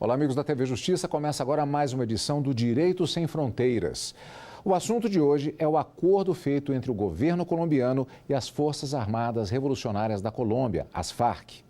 Olá, amigos da TV Justiça. Começa agora mais uma edição do Direito Sem Fronteiras. O assunto de hoje é o acordo feito entre o governo colombiano e as Forças Armadas Revolucionárias da Colômbia, as Farc.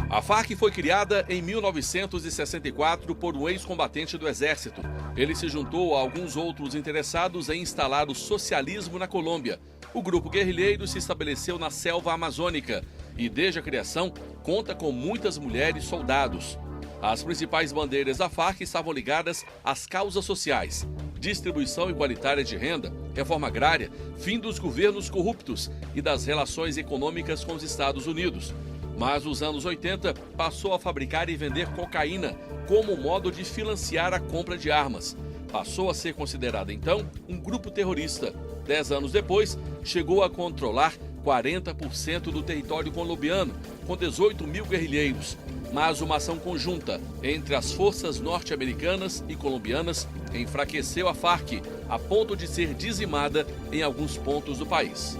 A Farc foi criada em 1964 por um ex-combatente do Exército. Ele se juntou a alguns outros interessados em instalar o socialismo na Colômbia. O grupo guerrilheiro se estabeleceu na selva amazônica e, desde a criação, conta com muitas mulheres soldados. As principais bandeiras da Farc estavam ligadas às causas sociais: distribuição igualitária de renda, reforma agrária, fim dos governos corruptos e das relações econômicas com os Estados Unidos. Mas nos anos 80, passou a fabricar e vender cocaína como modo de financiar a compra de armas. Passou a ser considerada, então, um grupo terrorista. 10 anos depois, chegou a controlar 40% do território colombiano, com 18 mil guerrilheiros. Mas uma ação conjunta entre as forças norte-americanas e colombianas enfraqueceu a Farc, a ponto de ser dizimada em alguns pontos do país.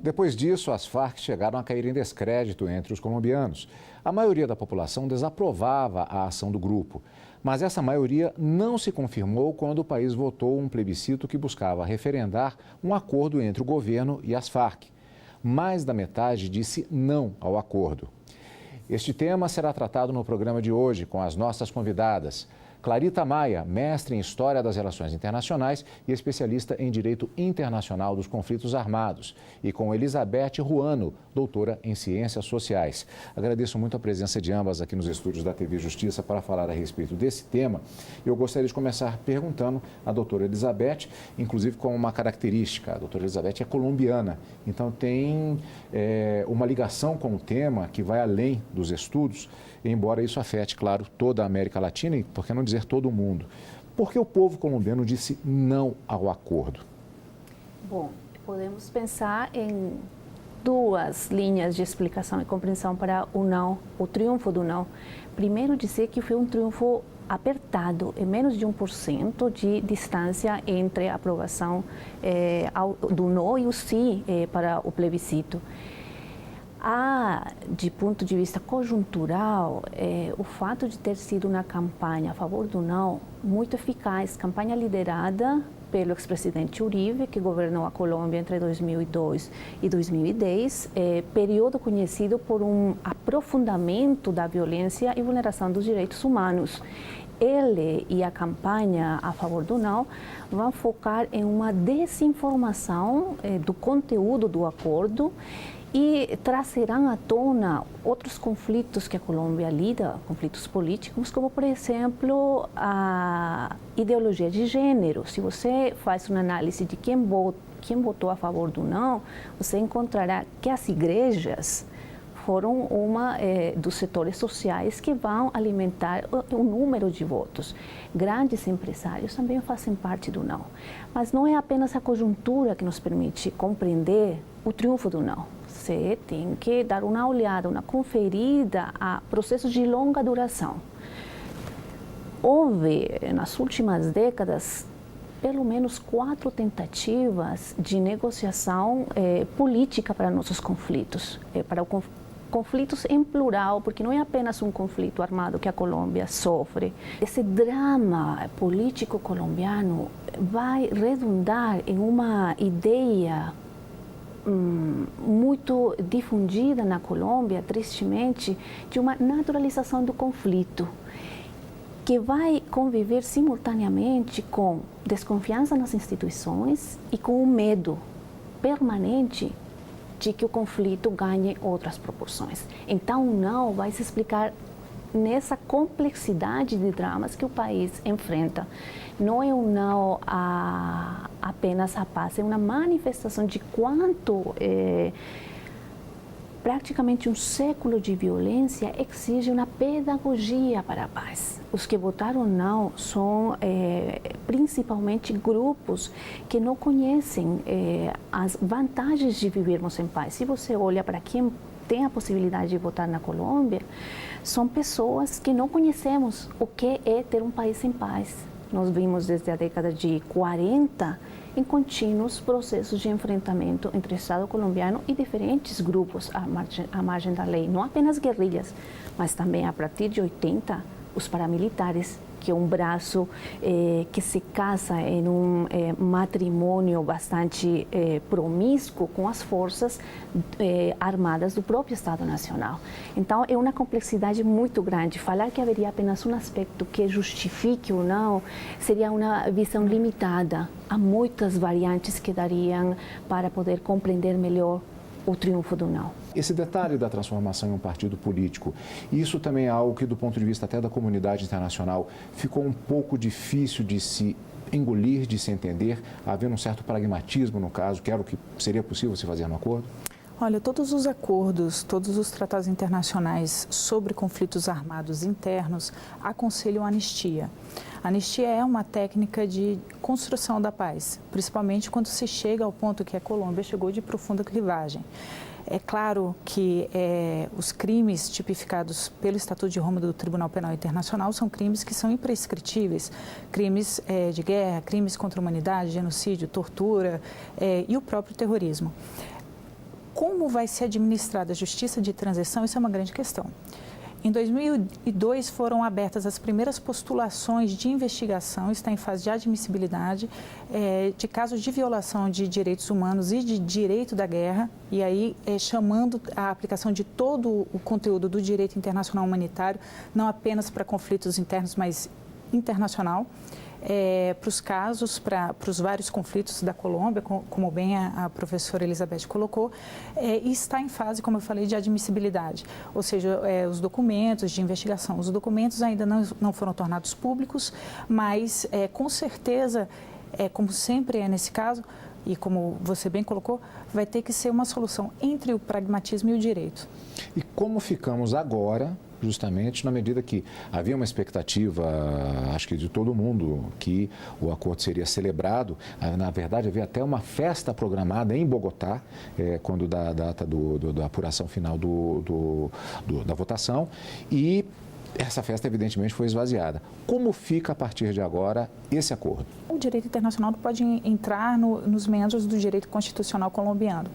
Depois disso, as Farc chegaram a cair em descrédito entre os colombianos. A maioria da população desaprovava a ação do grupo, mas essa maioria não se confirmou quando o país votou um plebiscito que buscava referendar um acordo entre o governo e as Farc. Mais da metade disse não ao acordo. Este tema será tratado no programa de hoje com as nossas convidadas. Clarita Maia, mestre em História das Relações Internacionais e especialista em Direito Internacional dos Conflitos Armados. E com Elizabeth Ruano, doutora em Ciências Sociais. Agradeço muito a presença de ambas aqui nos estúdios da TV Justiça para falar a respeito desse tema. Eu gostaria de começar perguntando à doutora Elizabeth, inclusive com uma característica. A doutora Elizabeth é colombiana, então tem uma ligação com o tema que vai além dos estudos, embora isso afete, claro, toda a América Latina e, por que não dizer, todo o mundo. Por que o povo colombiano disse não ao acordo? Bom, podemos pensar em duas linhas de explicação e compreensão para o não, o triunfo do não. Primeiro, dizer que foi um triunfo apertado, em menos de 1% de distância entre a aprovação do não e o sim para o plebiscito. De ponto de vista conjuntural, o fato de ter sido uma campanha a favor do não muito eficaz, campanha liderada pelo ex-presidente Uribe, que governou a Colômbia entre 2002 e 2010, período conhecido por um aprofundamento da violência e vulneração dos direitos humanos. Ele e a campanha a favor do não vão focar em uma desinformação do conteúdo do acordo e trazerão à tona outros conflitos que a Colômbia lida, conflitos políticos, como, por exemplo, a ideologia de gênero. Se você faz uma análise de quem votou a favor do não, você encontrará que as igrejas foram uma dos setores sociais que vão alimentar o número de votos. Grandes empresários também fazem parte do não. Mas não é apenas a conjuntura que nos permite compreender o triunfo do não. Você tem que dar uma olhada, uma conferida a processos de longa duração. Houve, nas últimas décadas, pelo menos 4 tentativas de negociação política para nossos conflitos, para conflitos em plural, porque não é apenas um conflito armado que a Colômbia sofre. Esse drama político colombiano vai redundar em uma ideia muito difundida na Colômbia, tristemente, de uma naturalização do conflito, que vai conviver simultaneamente com desconfiança nas instituições e com o medo permanente de que o conflito ganhe outras proporções. Então, não vai se explicar nessa complexidade de dramas que o país enfrenta. Não é um não apenas à paz, é uma manifestação de quanto praticamente um século de violência exige uma pedagogia para a paz. Os que votaram não são principalmente grupos que não conhecem as vantagens de vivermos em paz. Se você olha para quem tem a possibilidade de votar na Colômbia, são pessoas que não conhecemos o que é ter um país em paz. nós vimos desde a década de 40 em contínuos processos de enfrentamento entre o Estado colombiano e diferentes grupos à margem da lei, não apenas guerrilhas, mas também a partir de 80 os paramilitares, que é um braço que se casa em um matrimônio bastante promíscuo com as forças armadas do próprio Estado Nacional. Então, é uma complexidade muito grande. Falar que haveria apenas um aspecto que justifique ou não seria uma visão limitada. Há muitas variantes que dariam para poder compreender melhor o triunfo do não. Esse detalhe da transformação em um partido político, isso também é algo que, do ponto de vista até da comunidade internacional, ficou um pouco difícil de se engolir, de se entender, havendo um certo pragmatismo no caso, que era o que seria possível se fazer no acordo? Olha, todos os acordos, todos os tratados internacionais sobre conflitos armados internos aconselham a anistia. A anistia é uma técnica de construção da paz, principalmente quando se chega ao ponto que a Colômbia chegou de profunda clivagem. É claro que os crimes tipificados pelo Estatuto de Roma do Tribunal Penal Internacional são crimes que são imprescritíveis, crimes de guerra, crimes contra a humanidade, genocídio, tortura e o próprio terrorismo. Como vai ser administrada a justiça de transição, isso é uma grande questão. Em 2002 foram abertas as primeiras postulações de investigação, está em fase de admissibilidade, de casos de violação de direitos humanos e de direito da guerra, e aí chamando a aplicação de todo o conteúdo do direito internacional humanitário, não apenas para conflitos internos, mas internacional. Para os casos, para os vários conflitos da Colômbia, como bem a professora Elizabeth colocou, e está em fase, como eu falei, de admissibilidade, ou seja, os documentos de investigação. Os documentos ainda não foram tornados públicos, mas com certeza, como sempre é nesse caso, e como você bem colocou, vai ter que ser uma solução entre o pragmatismo e o direito. E como ficamos agora, justamente na medida que havia uma expectativa, acho que de todo mundo, que o acordo seria celebrado. Na verdade, havia até uma festa programada em Bogotá, quando da data da apuração final da votação, e essa festa, evidentemente, foi esvaziada. Como fica, a partir de agora, esse acordo? O direito internacional não pode entrar nos meandros do direito constitucional colombiano.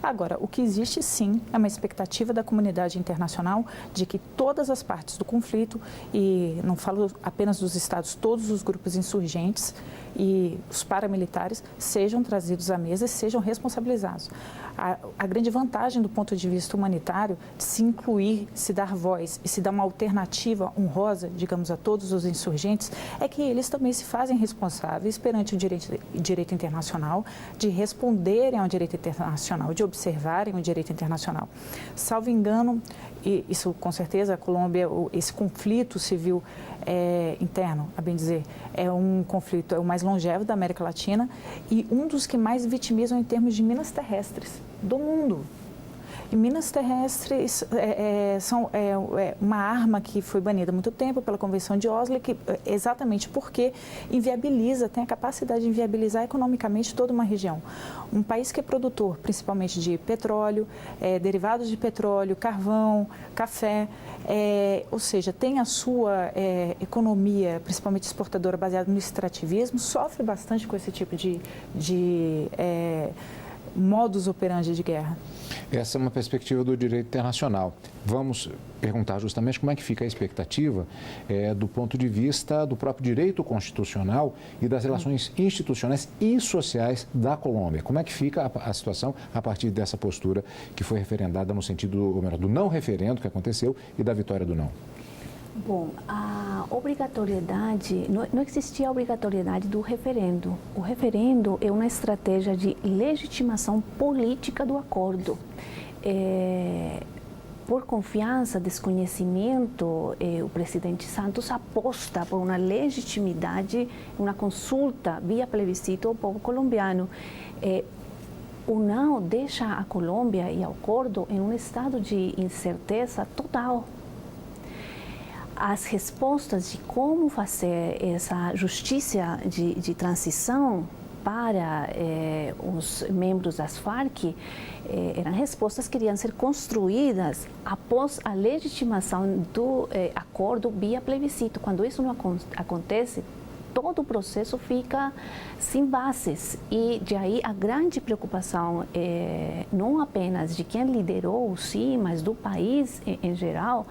Agora, o que existe, sim, é uma expectativa da comunidade internacional de que todas as partes do conflito, e não falo apenas dos estados, todos os grupos insurgentes e os paramilitares, sejam trazidos à mesa e sejam responsabilizados. A grande vantagem do ponto de vista humanitário de se incluir, se dar voz e se dar uma alternativa honrosa, digamos, a todos os insurgentes, é que eles também se fazem responsáveis perante o direito internacional, de responderem ao direito internacional, de observarem o direito internacional. Salvo engano, e isso com certeza a Colômbia, esse conflito civil interno, a bem dizer, é um conflito, é o mais longevo da América Latina e um dos que mais vitimizam em termos de minas terrestres do mundo. E minas terrestres são uma arma que foi banida há muito tempo pela Convenção de Oslo, exatamente porque tem a capacidade de inviabilizar economicamente toda uma região. Um país que é produtor, principalmente de petróleo, derivados de petróleo, carvão, café, ou seja, tem a sua economia, principalmente exportadora, baseada no extrativismo, sofre bastante com esse tipo de modus operandi de guerra. Essa é uma perspectiva do direito internacional. Vamos perguntar justamente como é que fica a expectativa do ponto de vista do próprio direito constitucional e das relações institucionais e sociais da Colômbia. Como é que fica a situação a partir dessa postura que foi referendada no sentido do não referendo que aconteceu e da vitória do não? Bom, a obrigatoriedade, não existia a obrigatoriedade do referendo. O referendo é uma estratégia de legitimação política do acordo. Por confiança, desconhecimento, o presidente Santos aposta por uma legitimidade, uma consulta via plebiscito ao povo colombiano. O não deixa a Colômbia e o acordo em um estado de incerteza total. As respostas de como fazer essa justiça de transição para os membros das Farc eram respostas que iriam ser construídas após a legitimação do acordo via plebiscito. Quando isso não acontece, todo o processo fica sem bases. E de aí a grande preocupação não apenas de quem liderou o sim, mas do país em geral,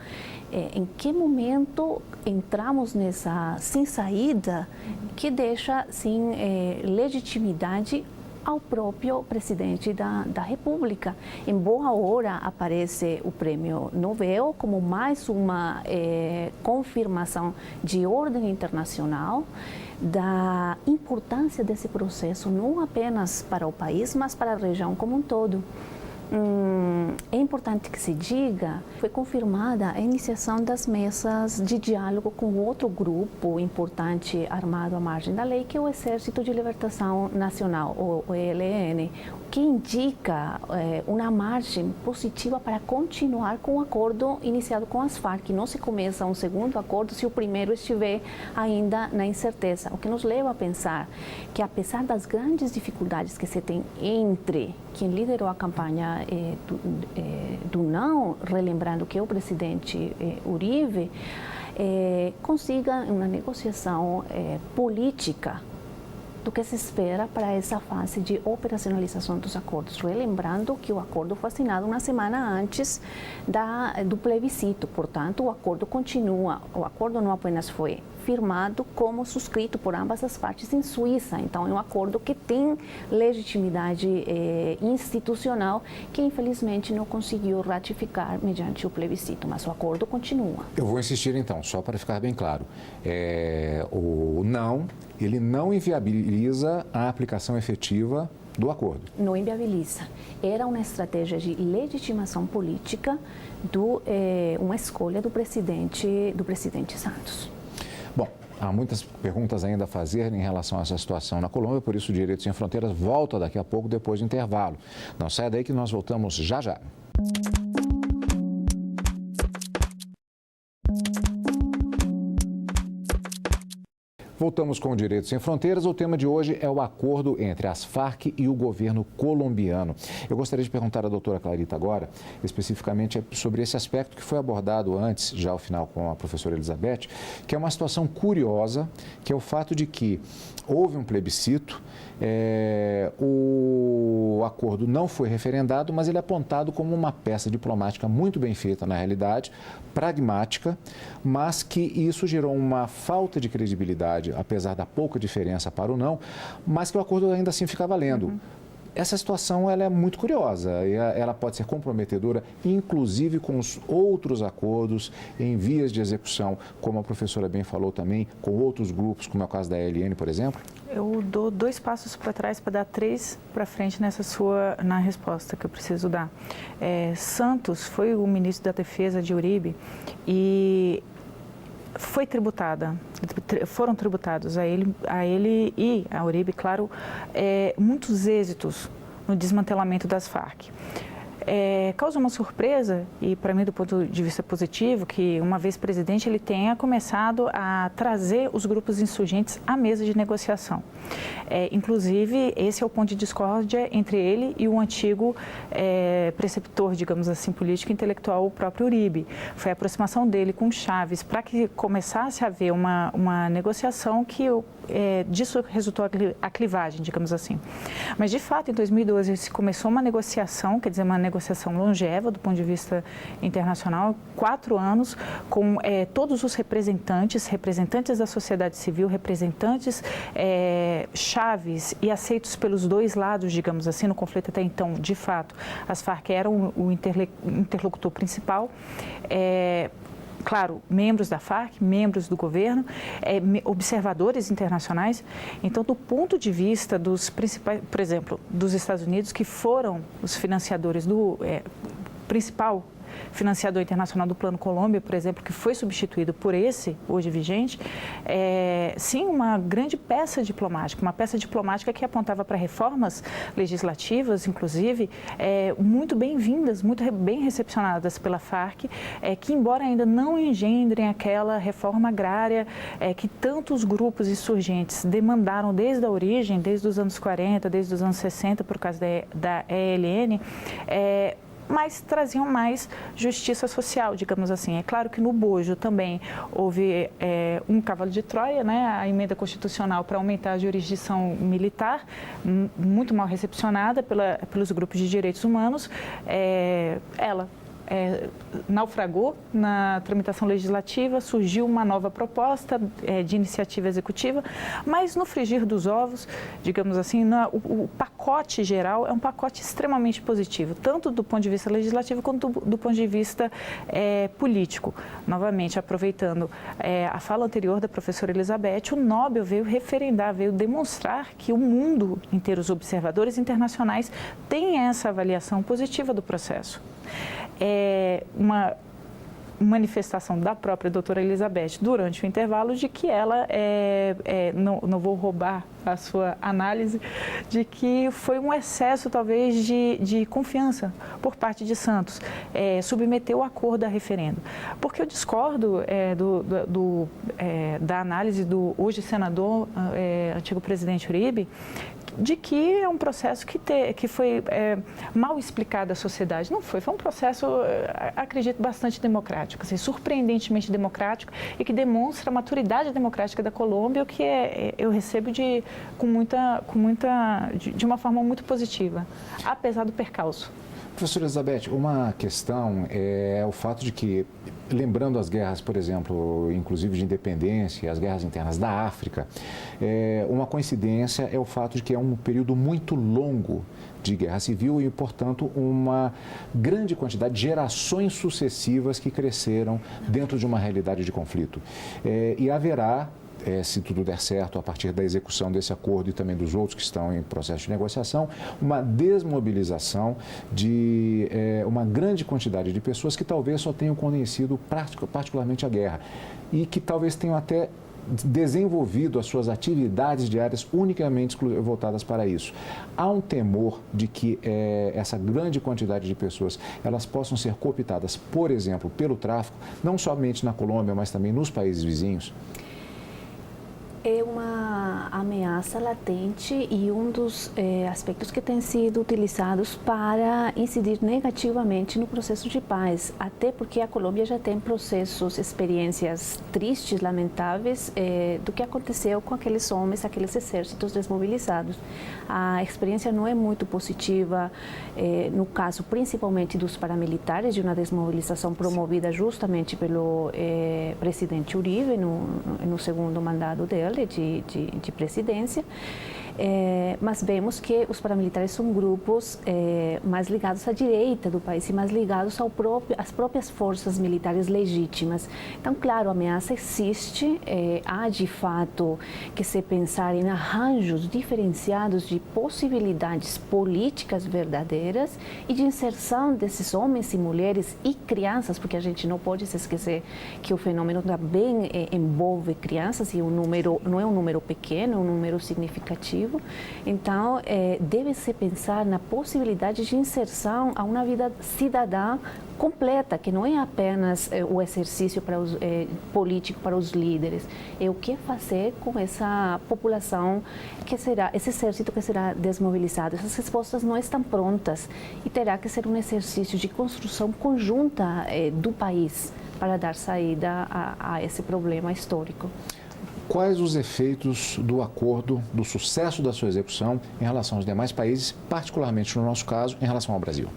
em que momento entramos nessa sem saída que deixa sem legitimidade ao próprio presidente da República. Em boa hora aparece o Prêmio Nobel como mais uma confirmação de ordem internacional da importância desse processo, não apenas para o país, mas para a região como um todo. É importante que se diga, foi confirmada a iniciação das mesas de diálogo com outro grupo importante armado à margem da lei, que é o Exército de Libertação Nacional, o ELN, que indica uma margem positiva para continuar com o acordo iniciado com as Farc. Não se começa um segundo acordo se o primeiro estiver ainda na incerteza, o que nos leva a pensar que, apesar das grandes dificuldades que se tem entre quem liderou a campanha do não, relembrando que é o presidente Uribe, consiga uma negociação política do que se espera para essa fase de operacionalização dos acordos. Relembrando que o acordo foi assinado uma semana antes do plebiscito, portanto, o acordo continua. O acordo não apenas foi firmado, como suscrito por ambas as partes em Suíça. Então, é um acordo que tem legitimidade institucional que, infelizmente, não conseguiu ratificar mediante o plebiscito, mas o acordo continua. Eu vou insistir, então, só para ficar bem claro. O não, ele não inviabiliza a aplicação efetiva do acordo. Não inviabiliza. Era uma estratégia de legitimação política, uma escolha do presidente Santos. Bom, há muitas perguntas ainda a fazer em relação a essa situação na Colômbia, por isso o Direito Sem Fronteiras volta daqui a pouco, depois do intervalo. Não saia daí que nós voltamos já já. Voltamos com o Direito Sem Fronteiras. O tema de hoje é o acordo entre as Farc e o governo colombiano. Eu gostaria de perguntar à doutora Clarita agora, especificamente sobre esse aspecto que foi abordado antes, já ao final com a professora Elizabeth, que é uma situação curiosa, que é o fato de que houve um plebiscito, o acordo não foi referendado, mas ele é apontado como uma peça diplomática muito bem feita na realidade, pragmática, mas que isso gerou uma falta de credibilidade, apesar da pouca diferença para o não, mas que o acordo ainda assim fica valendo. Essa situação ela é muito curiosa e ela pode ser comprometedora, inclusive com os outros acordos em vias de execução, como a professora bem falou também, com outros grupos, como é o caso da ELN, por exemplo? Eu dou 2 passos para trás para dar 3 para frente na resposta que eu preciso dar. Santos foi o ministro da Defesa de Uribe e foram tributados a ele e a Uribe, claro, muitos êxitos no desmantelamento das Farc. Causa uma surpresa, e para mim do ponto de vista positivo, que uma vez presidente ele tenha começado a trazer os grupos insurgentes à mesa de negociação. Inclusive, esse é o ponto de discórdia entre ele e o antigo preceptor, digamos assim, político e intelectual, o próprio Uribe. Foi a aproximação dele com Chávez para que começasse a haver uma negociação que disso resultou a clivagem, digamos assim. Mas, de fato, em 2012 se começou uma negociação, quer dizer, uma negociação longeva do ponto de vista internacional, 4 anos, com todos os representantes da sociedade civil, representantes chaves e aceitos pelos 2 lados, digamos assim, no conflito até então. De fato, as Farc eram o interlocutor principal. Claro, membros da Farc, membros do governo, observadores internacionais. Então, do ponto de vista dos principais, por exemplo, dos Estados Unidos, que foram os financiadores do principal financiador internacional do Plano Colômbia, por exemplo, que foi substituído por esse, hoje vigente, sim, uma grande peça diplomática, uma peça diplomática que apontava para reformas legislativas, inclusive, muito bem-vindas, muito bem recepcionadas pela Farc, que, embora ainda não engendrem aquela reforma agrária que tantos grupos insurgentes demandaram desde a origem, desde os anos 40, desde os anos 60, por causa da ELN, mas traziam mais justiça social, digamos assim. É claro que no bojo também houve um cavalo de Troia, né? A emenda constitucional para aumentar a jurisdição militar, muito mal recepcionada pelos grupos de direitos humanos. Ela naufragou na tramitação legislativa, surgiu uma nova proposta de iniciativa executiva, mas no frigir dos ovos, digamos assim, o pacote geral é um pacote extremamente positivo, tanto do ponto de vista legislativo quanto do ponto de vista político. Novamente, aproveitando a fala anterior da professora Elizabeth, o Nobel veio referendar, veio demonstrar que o mundo inteiro, os observadores internacionais, têm essa avaliação positiva do processo. Uma manifestação da própria doutora Elizabeth durante o intervalo de que ela, não vou roubar a sua análise, de que foi um excesso talvez de confiança por parte de Santos, submeter o acordo a referendo. Porque eu discordo da análise do hoje senador, antigo presidente Uribe, de que é um processo que foi mal explicado à sociedade. Não foi um processo, acredito, bastante democrático, assim, surpreendentemente democrático e que demonstra a maturidade democrática da Colômbia, o que eu recebo de uma forma muito positiva, apesar do percalço. Professora Elizabeth, uma questão é o fato de que, lembrando as guerras, por exemplo, inclusive de independência, as guerras internas da África, uma coincidência é o fato de que é um período muito longo de guerra civil e, portanto, uma grande quantidade de gerações sucessivas que cresceram dentro de uma realidade de conflito. E haverá, se tudo der certo, a partir da execução desse acordo e também dos outros que estão em processo de negociação, uma desmobilização de uma grande quantidade de pessoas que talvez só tenham conhecido particularmente a guerra e que talvez tenham até desenvolvido as suas atividades diárias unicamente voltadas para isso. Há um temor de que essa grande quantidade de pessoas elas possam ser cooptadas, por exemplo, pelo tráfico, não somente na Colômbia, mas também nos países vizinhos? É uma ameaça latente e um dos aspectos que tem sido utilizados para incidir negativamente no processo de paz, até porque a Colômbia já tem experiências tristes, lamentáveis, do que aconteceu com aqueles homens, aqueles exércitos desmobilizados. A experiência não é muito positiva, no caso principalmente dos paramilitares, de uma desmobilização promovida justamente pelo presidente Uribe no segundo mandato dele, de presidência, mas vemos que os paramilitares são grupos mais ligados à direita do país e mais ligados às próprias forças militares legítimas. Então, claro, a ameaça existe, há de fato que se pensar em arranjos diferenciados de possibilidades políticas verdadeiras e de inserção desses homens e mulheres e crianças, porque a gente não pode se esquecer que o fenômeno também envolve crianças e não é um número pequeno, é um número significativo. Então, deve-se pensar na possibilidade de inserção a uma vida cidadã completa, que não é apenas o exercício político para os líderes, é o que fazer com essa população esse exército que será desmobilizado. Essas respostas não estão prontas e terá que ser um exercício de construção conjunta do país para dar saída a esse problema histórico. Quais os efeitos do acordo, do sucesso da sua execução em relação aos demais países, particularmente no nosso caso, em relação ao Brasil?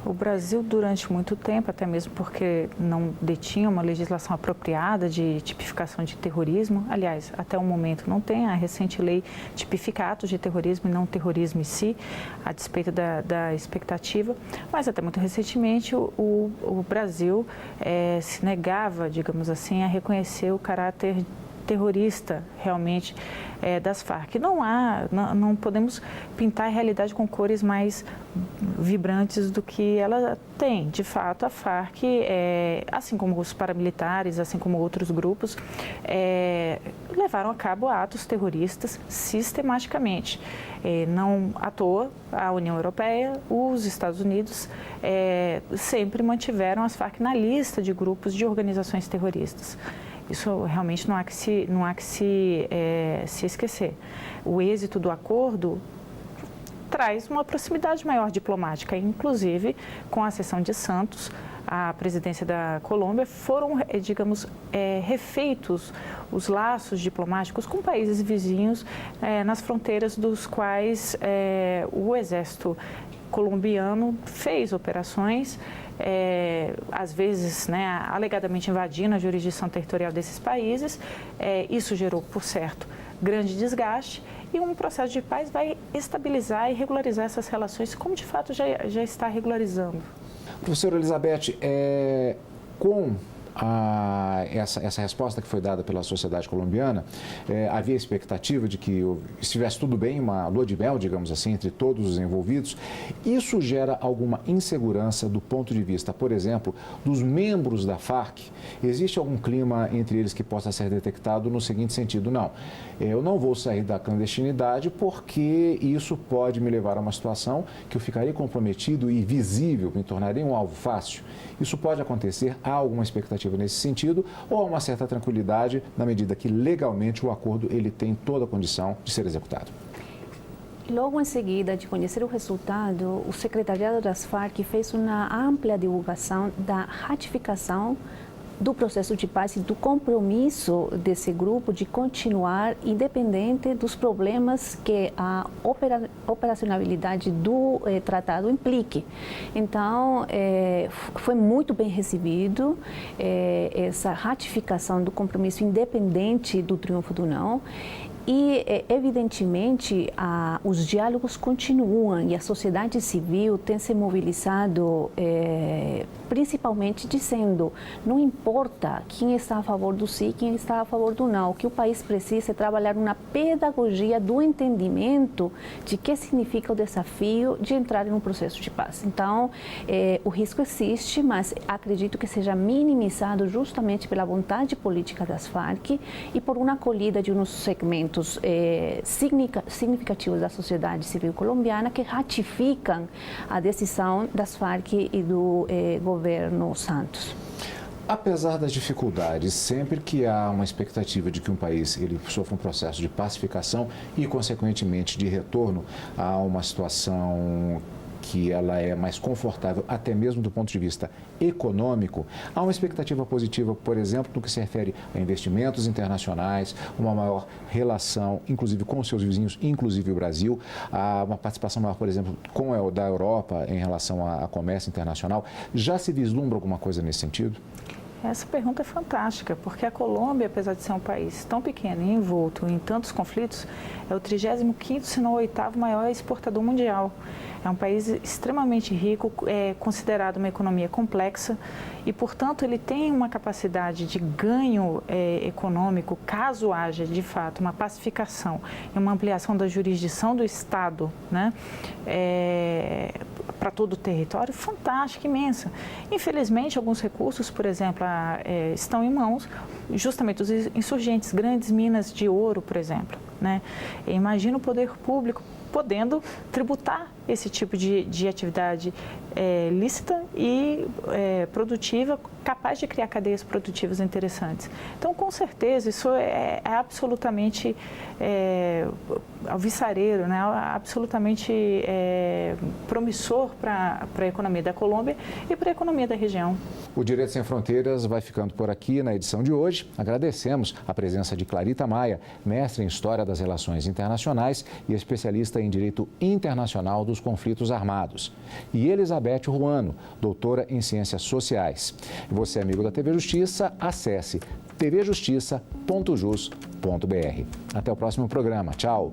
O Brasil, durante muito tempo, até mesmo porque não detinha uma legislação apropriada de tipificação de terrorismo, aliás, até o momento não tem, a recente lei tipifica atos de terrorismo e não terrorismo em si, a despeito da expectativa, mas até muito recentemente o Brasil se negava, digamos assim, a reconhecer o caráter terrorista realmente das Farc. Não podemos pintar a realidade com cores mais vibrantes do que ela tem. De fato, a Farc, assim como os paramilitares, assim como outros grupos, levaram a cabo atos terroristas sistematicamente. Não à toa, a União Europeia, os Estados Unidos sempre mantiveram as Farc na lista de grupos de organizações terroristas. Isso realmente não há que se esquecer. O êxito do acordo traz uma proximidade maior diplomática, inclusive com a cessão de Santos, a presidência da Colômbia, foram, digamos, refeitos os laços diplomáticos com países vizinhos nas fronteiras dos quais o exército colombiano fez operações, às vezes, alegadamente invadindo a jurisdição territorial desses países. Isso gerou, por certo, grande desgaste, e um processo de paz vai estabilizar e regularizar essas relações, como de fato já está regularizando. Professora Elizabeth, com essa resposta que foi dada pela sociedade colombiana, havia expectativa de que estivesse tudo bem, uma lua de mel, digamos assim, entre todos os envolvidos. Isso gera alguma insegurança do ponto de vista, por exemplo, dos membros da Farc? Existe algum clima entre eles que possa ser detectado no seguinte sentido: não, eu não vou sair da clandestinidade porque isso pode me levar a uma situação que eu ficaria comprometido e visível, me tornaria um alvo fácil? Isso pode acontecer? Há alguma expectativa nesse sentido, ou há uma certa tranquilidade na medida que legalmente o acordo ele tem toda a condição de ser executado? Logo em seguida de conhecer o resultado, o secretariado das Farc fez uma ampla divulgação da ratificação do processo de paz e do compromisso desse grupo de continuar independente dos problemas que a operacionalidade do tratado implique. Então, foi muito bem recebido essa ratificação do compromisso independente do triunfo do não. E, evidentemente, os diálogos continuam e a sociedade civil tem se mobilizado, principalmente dizendo: não importa quem está a favor do sim, quem está a favor do não, o que o país precisa é trabalhar uma pedagogia do entendimento de que significa o desafio de entrar em um processo de paz. Então, o risco existe, mas acredito que seja minimizado justamente pela vontade política das Farc e por uma acolhida de uns segmentos significativos da sociedade civil colombiana que ratificam a decisão das Farc e do governo Santos. Apesar das dificuldades, sempre que há uma expectativa de que um país ele sofra um processo de pacificação e, consequentemente, de retorno a uma situação que ela é mais confortável, até mesmo do ponto de vista econômico, há uma expectativa positiva, por exemplo, no que se refere a investimentos internacionais, uma maior relação, inclusive com os seus vizinhos, inclusive o Brasil, há uma participação maior, por exemplo, com a da Europa em relação a comércio internacional. Já se vislumbra alguma coisa nesse sentido? Essa pergunta é fantástica, porque a Colômbia, apesar de ser um país tão pequeno e envolto em tantos conflitos, é o 35º, se não o 8º maior exportador mundial. É um país extremamente rico, é considerado uma economia complexa e, portanto, ele tem uma capacidade de ganho econômico caso haja, de fato, uma pacificação e uma ampliação da jurisdição do Estado, para todo o território, fantástica, imensa. Infelizmente, alguns recursos, por exemplo, estão em mãos justamente dos insurgentes, grandes minas de ouro, por exemplo. Imagina o poder público podendo tributar esse tipo de atividade lícita e produtiva, capaz de criar cadeias produtivas interessantes. Então, com certeza, isso é absolutamente alvissareiro, absolutamente promissor para a economia da Colômbia e para a economia da região. O Direito Sem Fronteiras vai ficando por aqui na edição de hoje. Agradecemos a presença de Clarita Maia, mestre em História das Relações Internacionais e especialista em Direito Internacional dos Conflitos Armados, e Elizabeth Ruano, doutora em Ciências Sociais. Você, amigo da TV Justiça, acesse tvjustiça.jus.br. Até o próximo programa. Tchau!